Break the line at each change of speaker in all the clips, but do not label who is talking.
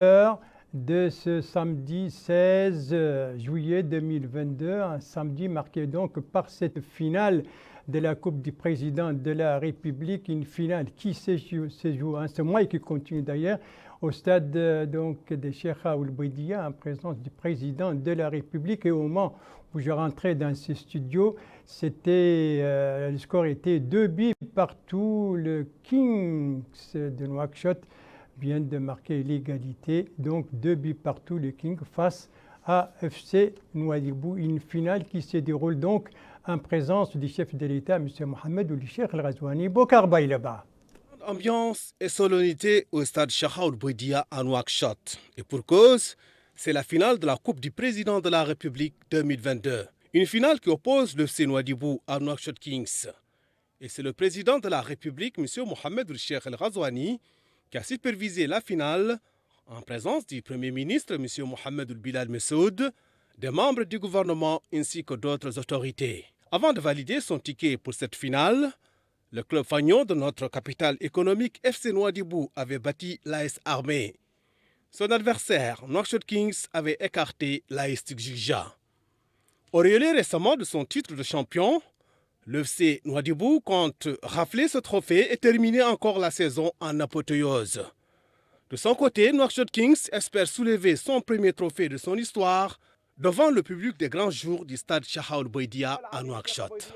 de ce samedi 16 juillet 2022, un samedi marqué donc par cette finale de la Coupe du Président de la République, une finale qui se joue en ce mois et qui continue d'ailleurs au stade donc de Cheikh Ould Bouidia en présence du Président de la République. Et au moment où je rentrais dans ce studio, le score était 2 buts partout. Le Kings de Nouakchott vient de marquer l'égalité, donc 2 buts partout, le King face à FC Nouadhibou, une finale qui se déroule donc en présence du chef de l'État, M. Mohamed Ould Cheikh El Ghazouani. Bokar Baïleba.
Ambiance et solennité au stade Cheikh Ould Bouidia à Nouakchott. Et pour cause, c'est la finale de la Coupe du Président de la République 2022. Une finale qui oppose le FC Nouadhibou à Nouakchott Kings. Et c'est le président de la République, M. Mohamed Ould Cheikh El Ghazouani, qui a supervisé la finale en présence du Premier ministre, M. Mohamed Ould Bilal Messoud, des membres du gouvernement ainsi que d'autres autorités. Avant de valider son ticket pour cette finale, le club fagnon de notre capitale économique FC Nouadhibou avait battu l'AS Armée. Son adversaire, Nouakchott Kings, avait écarté l'AS Tigjigja. Auréolé récemment de son titre de champion, le FC Nouadhibou compte rafler ce trophée et terminer encore la saison en apothéose. De son côté, Nouakchott Kings espère soulever son premier trophée de son histoire devant le public des grands jours du stade Cheikh Ould Bouidia à Nouakchott.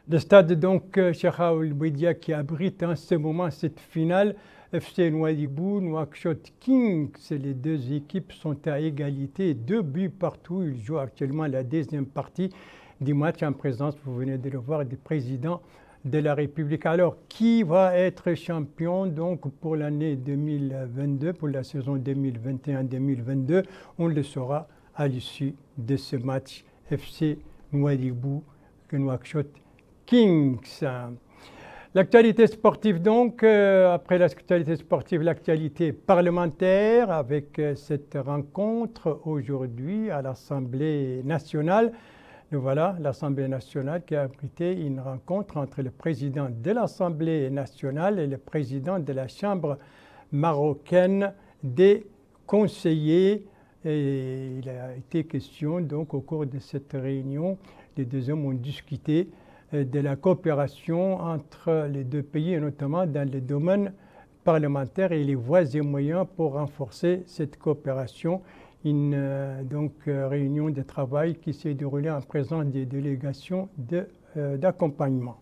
Le stade donc Cheikh Ould Bouidia qui abrite en ce moment cette finale, FC Nouadhibou, Nouakchott Kings, les deux équipes sont à égalité, 2 buts partout. Ils jouent actuellement la deuxième partie du match en présence, vous venez de le voir, du président de la République. Alors, qui va être champion donc pour l'année 2022, pour la saison 2021-2022? On le saura à l'issue de ce match FC Nouadhibou, Nouakchott Kings. L'actualité sportive donc, après l'actualité sportive, l'actualité parlementaire avec cette rencontre aujourd'hui à l'Assemblée nationale. Et voilà, l'Assemblée nationale qui a abrité une rencontre entre le président de l'Assemblée nationale et le président de la Chambre marocaine des conseillers. Et il a été question, donc, au cours de cette réunion, les deux hommes ont discuté de la coopération entre les deux pays, et notamment dans le domaine parlementaire et les voies et moyens pour renforcer cette coopération. Une réunion de travail qui s'est déroulée en présence des délégations d'accompagnement.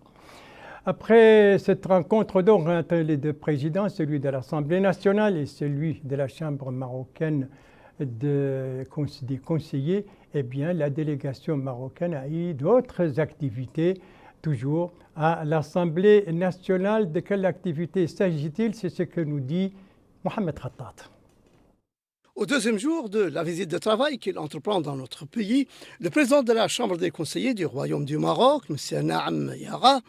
Après cette rencontre donc entre les deux présidents, celui de l'Assemblée nationale et celui de la Chambre marocaine des conseillers, eh bien, la délégation marocaine a eu d'autres activités, toujours à l'Assemblée nationale. De quelle activité s'agit-il? C'est ce que nous dit Mohamed Khattat.
Au deuxième jour de la visite de travail qu'il entreprend dans notre pays, le président de la Chambre des conseillers du Royaume du Maroc, M. Naam Yara,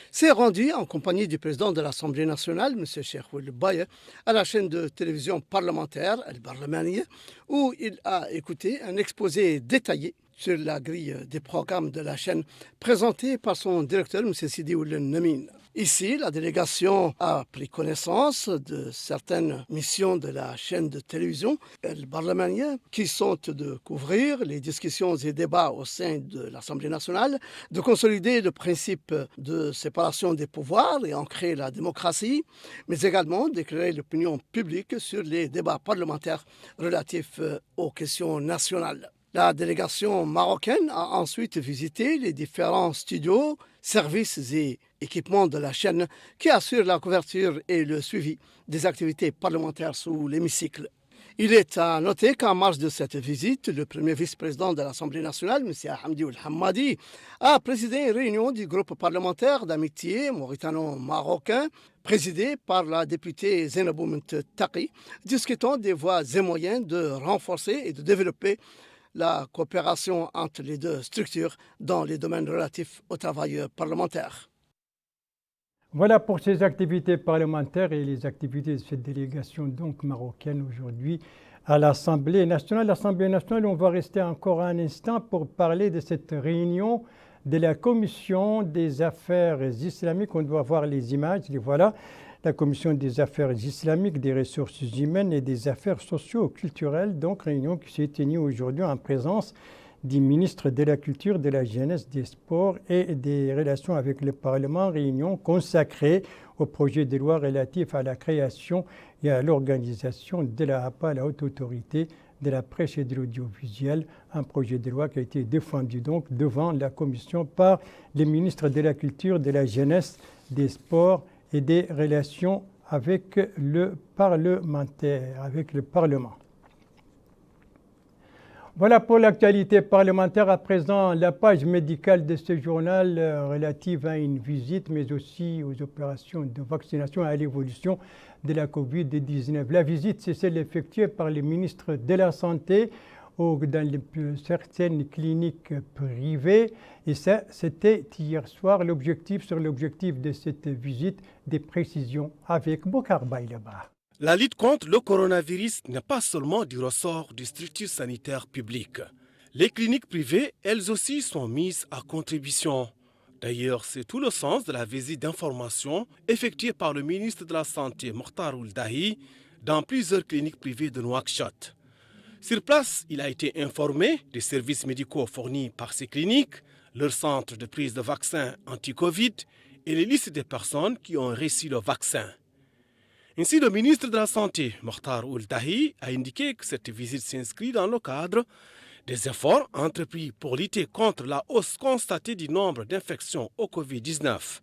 s'est rendu en compagnie du président de l'Assemblée nationale, M. Cheikh Ould Bouidia, à la chaîne de télévision parlementaire, El Barlamania, où il a écouté un exposé détaillé sur la grille des programmes de la chaîne présenté par son directeur, M. Sidi Ould Namin. Ici, la délégation a pris connaissance de certaines missions de la chaîne de télévision El Barlamania qui sont de couvrir les discussions et débats au sein de l'Assemblée nationale, de consolider le principe de séparation des pouvoirs et ancrer la démocratie, mais également d'éclairer l'opinion publique sur les débats parlementaires relatifs aux questions nationales. La délégation marocaine a ensuite visité les différents studios, services et équipements de la chaîne qui assurent la couverture et le suivi des activités parlementaires sous l'hémicycle. Il est à noter qu'en marge de cette visite, le premier vice-président de l'Assemblée nationale, M. Hamdi Ould Hammadi, a présidé une réunion du groupe parlementaire d'amitié mauritano-marocain, présidé par la députée Zainabou Ment Taqi, discutant des voies et moyens de renforcer et de développer la coopération entre les deux structures dans les domaines relatifs au travail parlementaire.
Voilà pour ces activités parlementaires et les activités de cette délégation donc marocaine aujourd'hui à l'Assemblée nationale. L'Assemblée nationale, on va rester encore un instant pour parler de cette réunion de la Commission des affaires islamiques. On doit voir les images, les voilà. la commission des affaires islamiques, des ressources humaines et des affaires socio-culturelles. Donc, réunion qui s'est tenue aujourd'hui en présence du ministre de la Culture, de la Jeunesse, des Sports et des Relations avec le Parlement. Réunion consacrée au projet de loi relatif à la création et à l'organisation de la APA, la Haute Autorité de la Presse et de l'Audiovisuel, un projet de loi qui a été défendu donc devant la Commission par les ministres de la Culture, de la Jeunesse, des Sports et des Relations avec le parlementaire, avec le Parlement. Voilà pour l'actualité parlementaire. À présent, la page médicale de ce journal relative à une visite, mais aussi aux opérations de vaccination et à l'évolution de la COVID-19. La visite, c'est celle effectuée par le ministre de la Santé dans certaines cliniques privées. Et ça, c'était hier soir. Sur l'objectif de cette visite, des précisions avec Bokar Baïleba.
La lutte contre le coronavirus n'est pas seulement du ressort des structures sanitaires publiques. Les cliniques privées, elles aussi, sont mises à contribution. D'ailleurs, c'est tout le sens de la visite d'information effectuée par le ministre de la Santé, Mokhtar Ould Dahi, dans plusieurs cliniques privées de Nouakchott. Sur place, il a été informé des services médicaux fournis par ces cliniques, leurs centres de prise de vaccins anti-Covid et les listes des personnes qui ont reçu le vaccin. Ainsi, le ministre de la Santé, Mokhtar Ould Dahi, a indiqué que cette visite s'inscrit dans le cadre des efforts entrepris pour lutter contre la hausse constatée du nombre d'infections au Covid-19.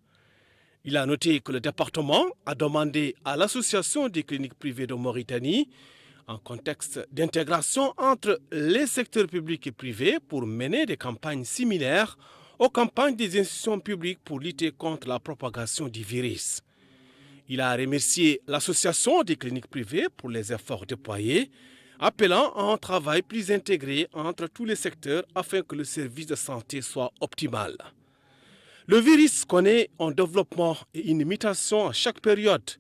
Il a noté que le département a demandé à l'Association des cliniques privées de Mauritanie, en contexte d'intégration entre les secteurs publics et privés, pour mener des campagnes similaires aux campagnes des institutions publiques pour lutter contre la propagation du virus. Il a remercié l'Association des cliniques privées pour les efforts déployés, appelant à un travail plus intégré entre tous les secteurs afin que le service de santé soit optimal. Le virus connaît un développement et une mutation à chaque période.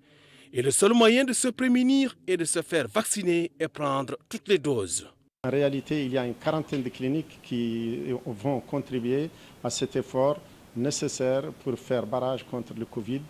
Et le seul moyen de se prémunir est de se faire vacciner et prendre toutes les doses.
En réalité, il y a une quarantaine de cliniques qui vont contribuer à cet effort nécessaire pour faire barrage contre le Covid,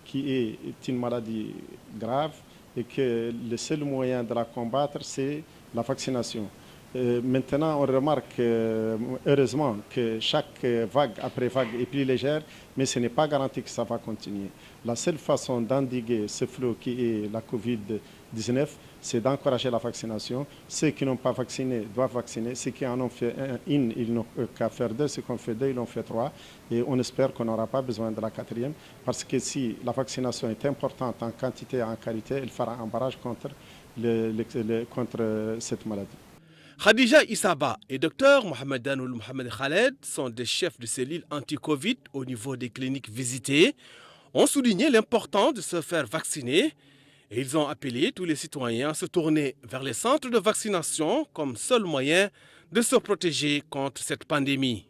qui est une maladie grave et que le seul moyen de la combattre, c'est la vaccination. Maintenant, on remarque heureusement que chaque vague après vague est plus légère, mais ce n'est pas garanti que ça va continuer. La seule façon d'endiguer ce flot qui est la Covid-19, c'est d'encourager la vaccination. Ceux qui n'ont pas vacciné doivent vacciner. Ceux qui en ont fait une, ils n'ont qu'à faire deux. Ceux qui ont fait deux, ils en ont fait trois. Et on espère qu'on n'aura pas besoin de la quatrième, parce que si la vaccination est importante en quantité et en qualité, elle fera un barrage contre cette maladie.
Khadija Issaba et Dr Mohamed Danoul Mohamed Khaled sont des chefs de cellules anti-Covid au niveau des cliniques visitées, ont souligné l'importance de se faire vacciner et ils ont appelé tous les citoyens à se tourner vers les centres de vaccination comme seul moyen de se protéger contre cette pandémie.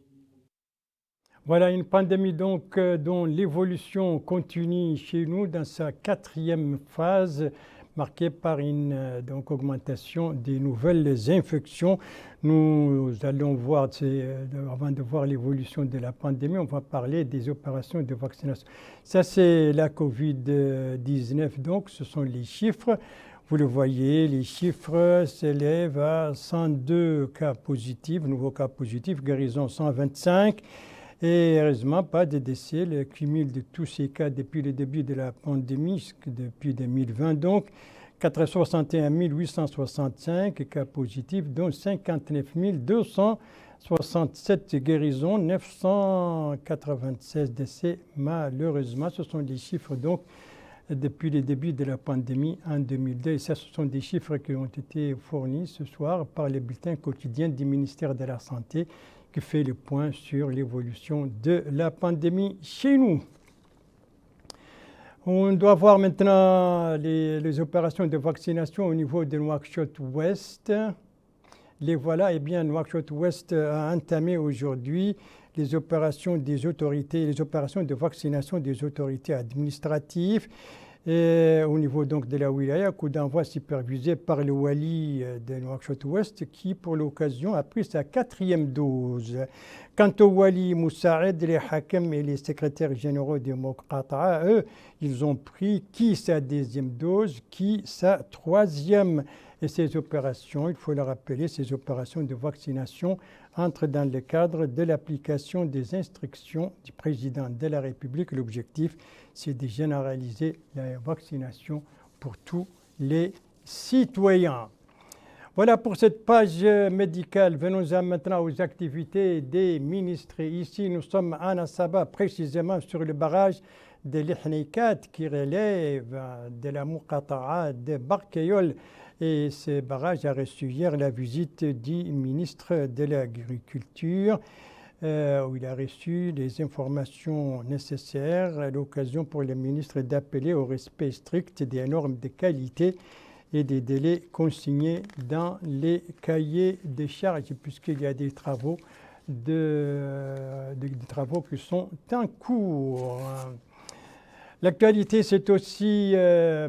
Voilà une pandémie donc dont l'évolution continue chez nous dans sa quatrième phase, marquée par une augmentation des nouvelles infections. Nous allons voir, avant de voir l'évolution de la pandémie, on va parler des opérations de vaccination. Ça, c'est la COVID-19, donc ce sont les chiffres. Vous le voyez, les chiffres s'élèvent à 102 cas positifs, nouveaux cas positifs, guérison 125. Et heureusement, pas de décès. Le cumul de tous ces cas depuis le début de la pandémie, depuis 2020, donc 461 865 cas positifs, dont 59 267 guérisons, 996 décès. Malheureusement, ce sont des chiffres donc depuis le début de la pandémie en 2002. Et ça, ce sont des chiffres qui ont été fournis ce soir par les bulletins quotidiens du ministère de la Santé, qui fait le point sur l'évolution de la pandémie chez nous. On doit voir maintenant les opérations de vaccination au niveau de Nouakchott-Ouest. Les voilà, eh bien, Nouakchott-Ouest a entamé aujourd'hui les opérations des autorités, les opérations de vaccination des autorités administratives. Et au niveau donc de la wilaya, coup d'envoi supervisé par le wali de Nouakchott-Ouest qui, pour l'occasion, a pris sa 4e dose. Quant au wali Moussaïd, les hakim et les secrétaires généraux des Muqata'a, eux, ils ont pris qui sa 2e dose, qui sa 3e. Et ces opérations, il faut le rappeler, ces opérations de vaccination entrent dans le cadre de l'application des instructions du président de la République. L'objectif, c'est de généraliser la vaccination pour tous les citoyens. Voilà pour cette page médicale. Venons-en maintenant aux activités des ministres. Ici, nous sommes à Nassaba, précisément sur le barrage de l'Ihnikat qui relève de la Muqata'a de Barkayol. Et ce barrage a reçu hier la visite du ministre de l'Agriculture, où il a reçu les informations nécessaires, à l'occasion pour le ministre d'appeler au respect strict des normes de qualité et des délais consignés dans les cahiers des charges, puisqu'il y a des travaux, des travaux qui sont en cours. L'actualité, c'est aussi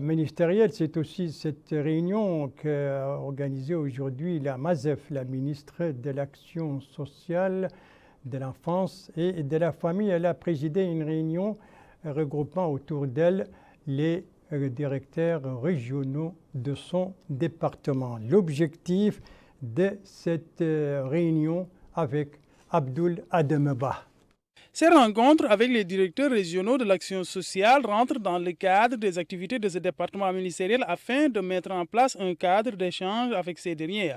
ministériel, c'est aussi cette réunion qu'a organisée aujourd'hui la MAZEF, la ministre de l'Action sociale, de l'enfance et de la famille. Elle a présidé une réunion regroupant autour d'elle les directeurs régionaux de son département. L'objectif de cette réunion avec Abdoul Ademba.
Ces rencontres avec les directeurs régionaux de l'action sociale rentrent dans le cadre des activités de ce département ministériel afin de mettre en place un cadre d'échange avec ces derniers.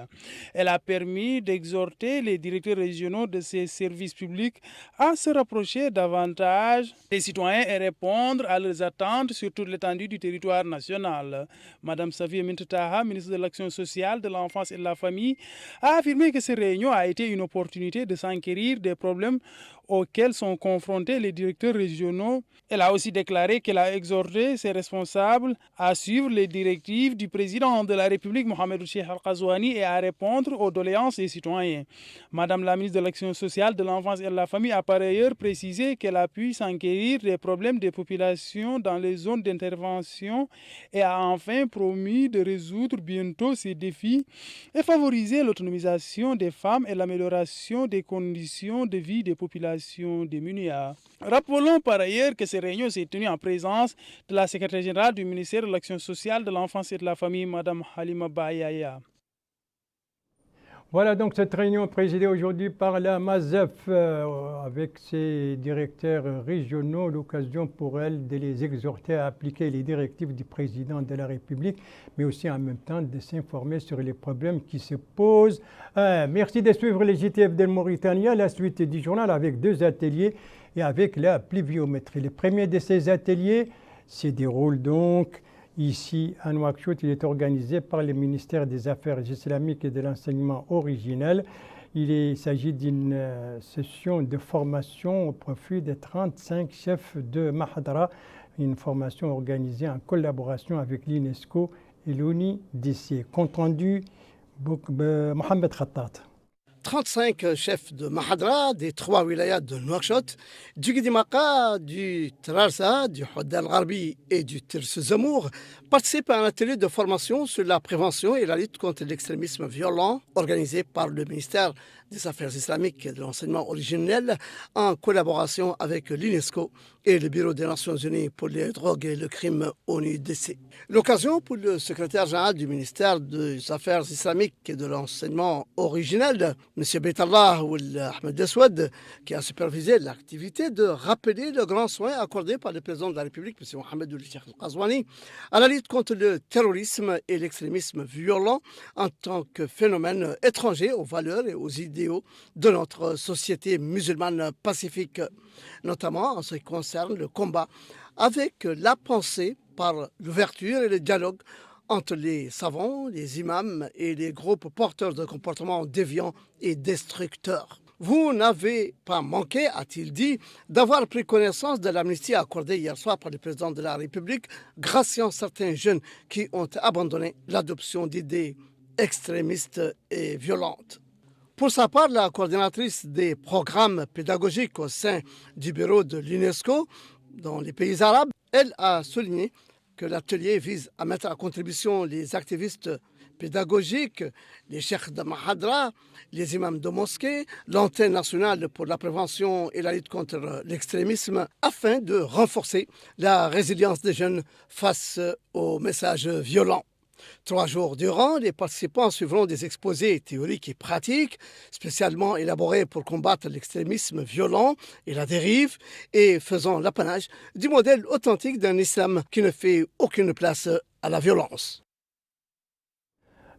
Elle a permis d'exhorter les directeurs régionaux de ces services publics à se rapprocher davantage des citoyens et répondre à leurs attentes sur toute l'étendue du territoire national. Madame Safia Mintetaha, ministre de l'action sociale, de l'enfance et de la famille, a affirmé que ces réunions a été une opportunité de s'enquérir des problèmes auxquels sont confrontés les directeurs régionaux. Elle a aussi déclaré qu'elle a exhorté ses responsables à suivre les directives du président de la République, Mohamed Cheikh Al-Qazouani, et à répondre aux doléances des citoyens. Madame la ministre de l'Action sociale, de l'enfance et de la famille a par ailleurs précisé qu'elle a pu s'enquérir des problèmes des populations dans les zones d'intervention et a enfin promis de résoudre bientôt ces défis et favoriser l'autonomisation des femmes et l'amélioration des conditions de vie des populations démunies. Rappelons par ailleurs que ces réunions s'est tenue en présence de la secrétaire générale du ministère de l'Action sociale, de l'enfance et de la famille, Madame Halima Bayaya.
Voilà donc cette réunion présidée aujourd'hui par la MAZEF avec ses directeurs régionaux, l'occasion pour elle de les exhorter à appliquer les directives du président de la République, mais aussi en même temps de s'informer sur les problèmes qui se posent. Merci de suivre les JTF de Mauritanie, la suite du journal avec 2 ateliers et avec la pluviométrie. Le premier de ces ateliers se déroule donc ici à Nouakchott. Il est organisé par le ministère des Affaires islamiques et de l'enseignement originel. Il s'agit d'une session de formation au profit de 35 chefs de Mahadra, une formation organisée en collaboration avec l'UNESCO et l'UNIDC. Compte rendu, Mohamed Khattat.
35 chefs de Mahadra des 3 wilayas de Nouakchott, du Guidimaka, du Trarza, du Houda al-Gharbi et du Tirs Zamour participent à un atelier de formation sur la prévention et la lutte contre l'extrémisme violent organisé par le ministère des Affaires islamiques et de l'enseignement originel en collaboration avec l'UNESCO et le Bureau des Nations Unies pour les drogues et le crime ONU-DC. L'occasion pour le secrétaire général du ministère des Affaires islamiques et de l'enseignement originel, M. Beitallah Ould Ahmed Deswad, qui a supervisé l'activité, de rappeler le grand soin accordé par le président de la République, M. Mohamed Cheikh Al-Qazouani, à la lutte contre le terrorisme et l'extrémisme violent en tant que phénomène étranger aux valeurs et aux idéaux de notre société musulmane pacifique, notamment en ce qui concerne le combat avec la pensée par l'ouverture et le dialogue entre les savants, les imams et les groupes porteurs de comportements déviants et destructeurs. Vous n'avez pas manqué, a-t-il dit, d'avoir pris connaissance de l'amnistie accordée hier soir par le président de la République, graciant certains jeunes qui ont abandonné l'adoption d'idées extrémistes et violentes. Pour sa part, la coordinatrice des programmes pédagogiques au sein du bureau de l'UNESCO dans les pays arabes, elle a souligné que l'atelier vise à mettre à contribution les activistes pédagogiques, les cheikhs de Mahadra, les imams de mosquées, l'antenne nationale pour la prévention et la lutte contre l'extrémisme, afin de renforcer la résilience des jeunes face aux messages violents. 3 jours durant, les participants suivront des exposés théoriques et pratiques spécialement élaborés pour combattre l'extrémisme violent et la dérive et faisant l'apanage du modèle authentique d'un islam qui ne fait aucune place à la violence.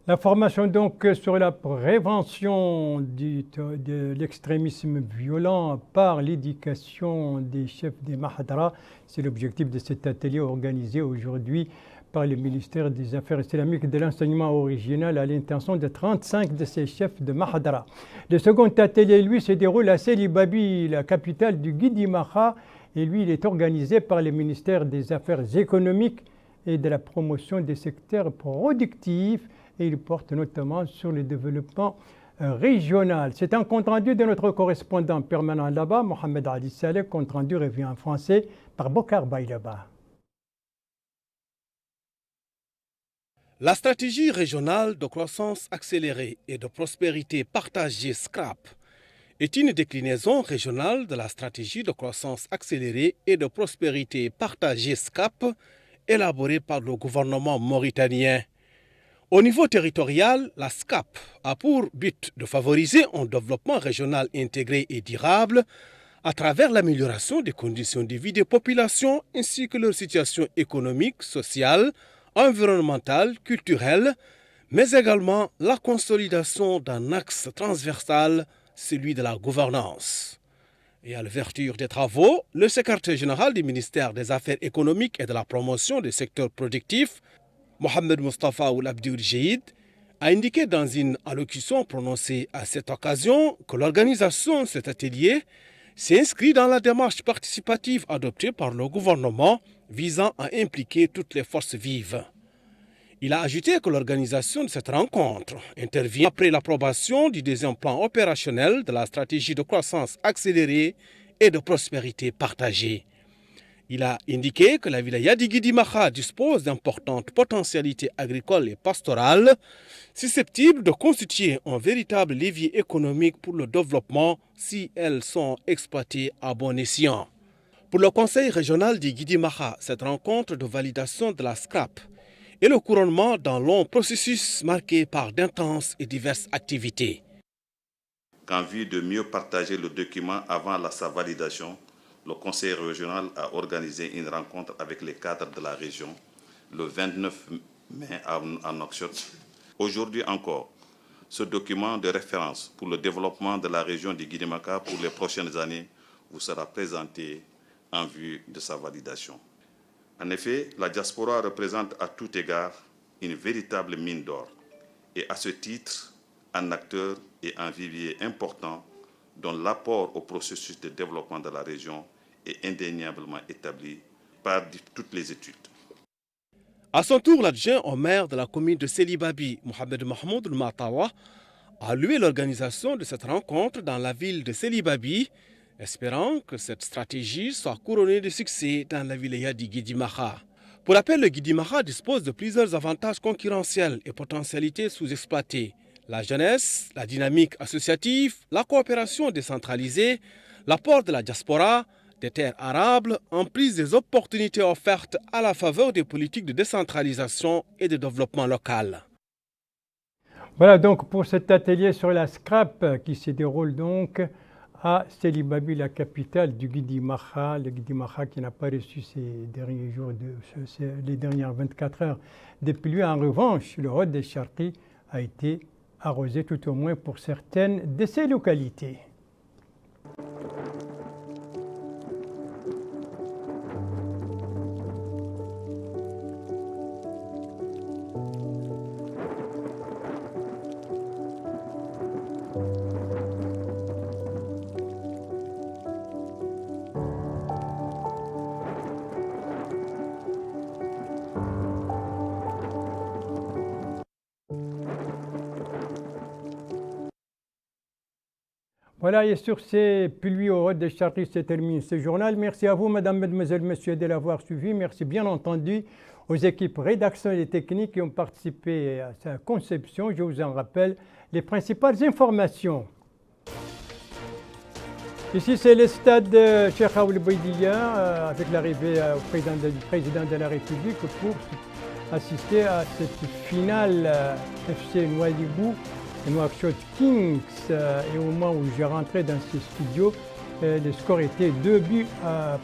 La formation donc sur la prévention de l'extrémisme violent par l'éducation des chefs des Mahadra, c'est l'objectif de cet atelier organisé aujourd'hui par le ministère des Affaires islamiques et de l'enseignement original à l'intention de 35 de ces chefs de Mahadra. Le second atelier, lui, se déroule à Selibabi, la capitale du Guidi Maha, et lui, il est organisé par le ministère des Affaires économiques et de la promotion des secteurs productifs, et il porte notamment sur le développement régional. C'est un compte-rendu de notre correspondant permanent là-bas, Mohamed Ali Saleh, compte-rendu revient en français par Bokar Baïlaba.
La stratégie régionale de croissance accélérée et de prospérité partagée SCRAP est une déclinaison régionale de la stratégie de croissance accélérée et de prospérité partagée SCAP élaborée par le gouvernement mauritanien. Au niveau territorial, la SCAP a pour but de favoriser un développement régional intégré et durable à travers l'amélioration des conditions de vie des populations ainsi que leur situation économique, sociale, environnementale, culturelle, mais également la consolidation d'un axe transversal, celui de la gouvernance. Et à l'ouverture des travaux, le secrétaire général du ministère des Affaires économiques et de la promotion des secteurs productifs, Mohamed Mustafa Ould Abdul Jahid, a indiqué dans une allocution prononcée à cette occasion que l'organisation de cet atelier s'inscrit dans la démarche participative adoptée par le gouvernement visant à impliquer toutes les forces vives. Il a ajouté que l'organisation de cette rencontre intervient après l'approbation du deuxième plan opérationnel de la stratégie de croissance accélérée et de prospérité partagée. Il a indiqué que la wilaya du Guidi Maha dispose d'importantes potentialités agricoles et pastorales susceptibles de constituer un véritable levier économique pour le développement si elles sont exploitées à bon escient. Pour le Conseil régional du Guidi Maha, cette rencontre de validation de la SCRAP est le couronnement d'un long processus marqué par d'intenses et diverses activités.
En vue de mieux partager le document avant sa validation, le Conseil régional a organisé une rencontre avec les cadres de la région le 29 mai à Nouakchott. Aujourd'hui encore, ce document de référence pour le développement de la région du Guidi Maha pour les prochaines années vous sera présenté en vue de sa validation. En effet, la diaspora représente à tout égard une véritable mine d'or et à ce titre un acteur et un vivier important dont l'apport au processus de développement de la région est indéniablement établi par toutes les études.
À son tour, l'adjoint au maire de la commune de Selibabi, Mohamed Mahmoud Matawa, a loué l'organisation de cette rencontre dans la ville de Selibabi, espérant que cette stratégie soit couronnée de succès dans la wilaya du Guidi Maha. Pour rappel, le Guidi Maha dispose de plusieurs avantages concurrentiels et potentialités sous-exploitées. La jeunesse, la dynamique associative, la coopération décentralisée, l'apport de la diaspora, des terres arables, en plus des opportunités offertes à la faveur des politiques de décentralisation et de développement local.
Voilà donc pour cet atelier sur la SCRAP qui se déroule donc à Selibabi, la capitale du Guidi Maha. Le Guidi Maha qui n'a pas reçu ces derniers jours, les dernières 24 heures de pluie. En revanche, le Hod des Charqi a été arrosé tout au moins pour certaines de ces localités. Voilà, et sur ces pluies au Hod des Charqi se termine ce journal. Merci à vous, mesdames, mesdemoiselles, messieurs, de l'avoir suivi. Merci bien entendu aux équipes rédactionnelles et techniques qui ont participé à sa conception. Je vous en rappelle les principales informations. Ici, c'est le stade Cheikh Aould Bouidia avec l'arrivée du président de la République pour assister à cette finale FC Nouadhibou et Nouakchott Kings. Et au moment où j'ai rentré dans ce studio, le score était 2 buts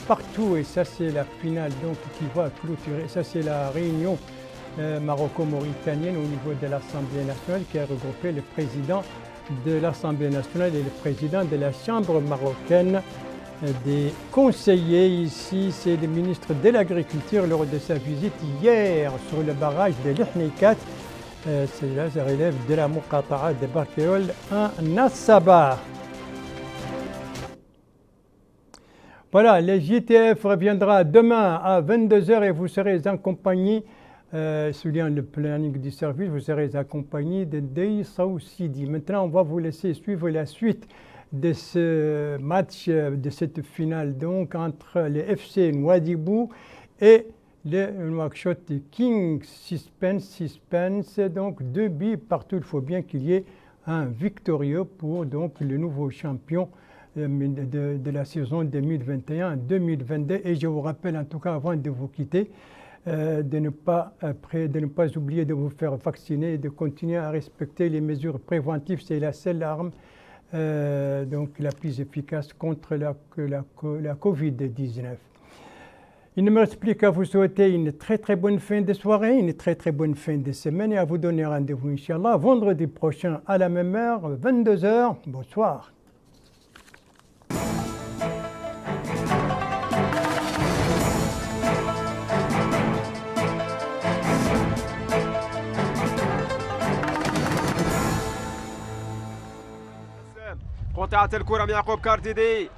partout. Et ça, c'est la finale donc, qui va clôturer. Ça, c'est la réunion maroco-mauritanienne au niveau de l'Assemblée nationale qui a regroupé le président de l'Assemblée nationale et le président de la Chambre marocaine des conseillers. Ici, c'est le ministre de l'Agriculture lors de sa visite hier sur le barrage de l'Ihnikat. Cela ça relève de la Muqata'a de Barkéol en Nassaba. Voilà, le JTF reviendra demain à 22h et vous serez accompagnés, soulignant le planning du service, vous serez accompagnés de Dey Sidi. Maintenant, on va vous laisser suivre la suite de ce match, de cette finale donc entre le FC Nouadhibou et le Nouakchott Kings. Suspense, donc 2 buts partout. Il faut bien qu'il y ait un victorieux pour donc le nouveau champion de la saison 2021-2022. Et je vous rappelle en tout cas avant de vous quitter, de ne pas oublier de vous faire vacciner et de continuer à respecter les mesures préventives. C'est la seule arme donc la plus efficace contre la Covid-19. Il ne me reste plus qu'à vous souhaiter une très bonne fin de soirée, une très bonne fin de semaine et à vous donner rendez-vous, Inch'Allah, vendredi prochain à la même heure, 22h. Bonsoir.
قطعت الكرة من يعقوب كارديدي